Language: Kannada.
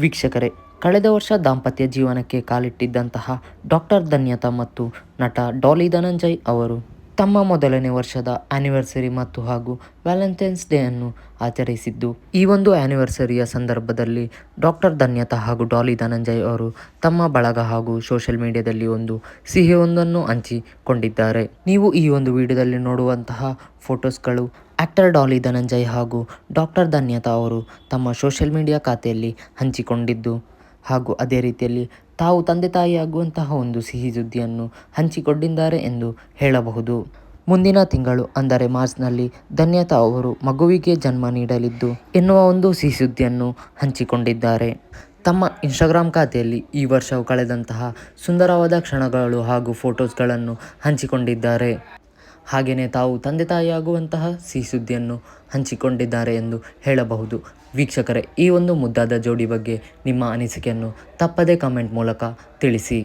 ವೀಕ್ಷಕರೇ, ಕಳೆದ ವರ್ಷ ದಾಂಪತ್ಯ ಜೀವನಕ್ಕೆ ಕಾಲಿಟ್ಟಿದ್ದಂತಹ ಡಾಕ್ಟರ್ ಧನ್ಯತಾ ಮತ್ತು ನಟ ಡಾಲಿ ಧನಂಜಯ್ ಅವರು ತಮ್ಮ ಮೊದಲನೇ ವರ್ಷದ ಆನಿವರ್ಸರಿ ಮತ್ತು ಹಾಗೂ ವ್ಯಾಲೆಂಟೈನ್ಸ್ ಡೇ ಅನ್ನು ಆಚರಿಸಿದ್ದು, ಈ ಒಂದು ಆನಿವರ್ಸರಿಯ ಸಂದರ್ಭದಲ್ಲಿ ಡಾಕ್ಟರ್ ಧನ್ಯತಾ ಹಾಗೂ ಡಾಲಿ ಧನಂಜಯ್ ಅವರು ತಮ್ಮ ಬಳಗ ಹಾಗೂ ಸೋಷಿಯಲ್ ಮೀಡಿಯಾದಲ್ಲಿ ಒಂದು ಸಿಹಿಯೊಂದನ್ನು ಹಂಚಿಕೊಂಡಿದ್ದಾರೆ. ನೀವು ಈ ಒಂದು ವಿಡಿಯೋದಲ್ಲಿ ನೋಡುವಂತಹ ಫೋಟೋಸ್ಗಳು ಆಕ್ಟರ್ ಡಾಲಿ ಧನಂಜಯ್ ಹಾಗೂ ಡಾಕ್ಟರ್ ಧನ್ಯತಾ ಅವರು ತಮ್ಮ ಸೋಷಿಯಲ್ ಮೀಡಿಯಾ ಖಾತೆಯಲ್ಲಿ ಹಂಚಿಕೊಂಡಿದ್ದು, ಹಾಗೂ ಅದೇ ರೀತಿಯಲ್ಲಿ ತಾವು ತಂದೆ ತಾಯಿಯಾಗುವಂತಹ ಒಂದು ಸಿಹಿ ಸುದ್ದಿಯನ್ನು ಹಂಚಿಕೊಂಡಿದ್ದಾರೆ ಎಂದು ಹೇಳಬಹುದು. ಮುಂದಿನ ತಿಂಗಳು ಅಂದರೆ ಮಾರ್ಚ್ನಲ್ಲಿ ಧನ್ಯತಾ ಅವರು ಮಗುವಿಗೆ ಜನ್ಮ ನೀಡಲಿದ್ದು ಎನ್ನುವ ಒಂದು ಸಿಹಿ ಸುದ್ದಿಯನ್ನು ಹಂಚಿಕೊಂಡಿದ್ದಾರೆ. ತಮ್ಮ ಇನ್ಸ್ಟಾಗ್ರಾಮ್ ಖಾತೆಯಲ್ಲಿ ಈ ವರ್ಷವು ಕಳೆದಂತಹ ಸುಂದರವಾದ ಕ್ಷಣಗಳು ಹಾಗೂ ಫೋಟೋಸ್ಗಳನ್ನು ಹಂಚಿಕೊಂಡಿದ್ದಾರೆ. ಹಾಗೆಯೇ ತಾವು ತಂದೆ ತಾಯಿಯಾಗುವಂತಹ ಸಿಹಿ ಸುದ್ದಿಯನ್ನು ಹಂಚಿಕೊಂಡಿದ್ದಾರೆ ಎಂದು ಹೇಳಬಹುದು. ವೀಕ್ಷಕರೇ, ಈ ಒಂದು ಮುದ್ದಾದ ಜೋಡಿ ಬಗ್ಗೆ ನಿಮ್ಮ ಅನಿಸಿಕೆಯನ್ನು ತಪ್ಪದೇ ಕಮೆಂಟ್ ಮೂಲಕ ತಿಳಿಸಿ.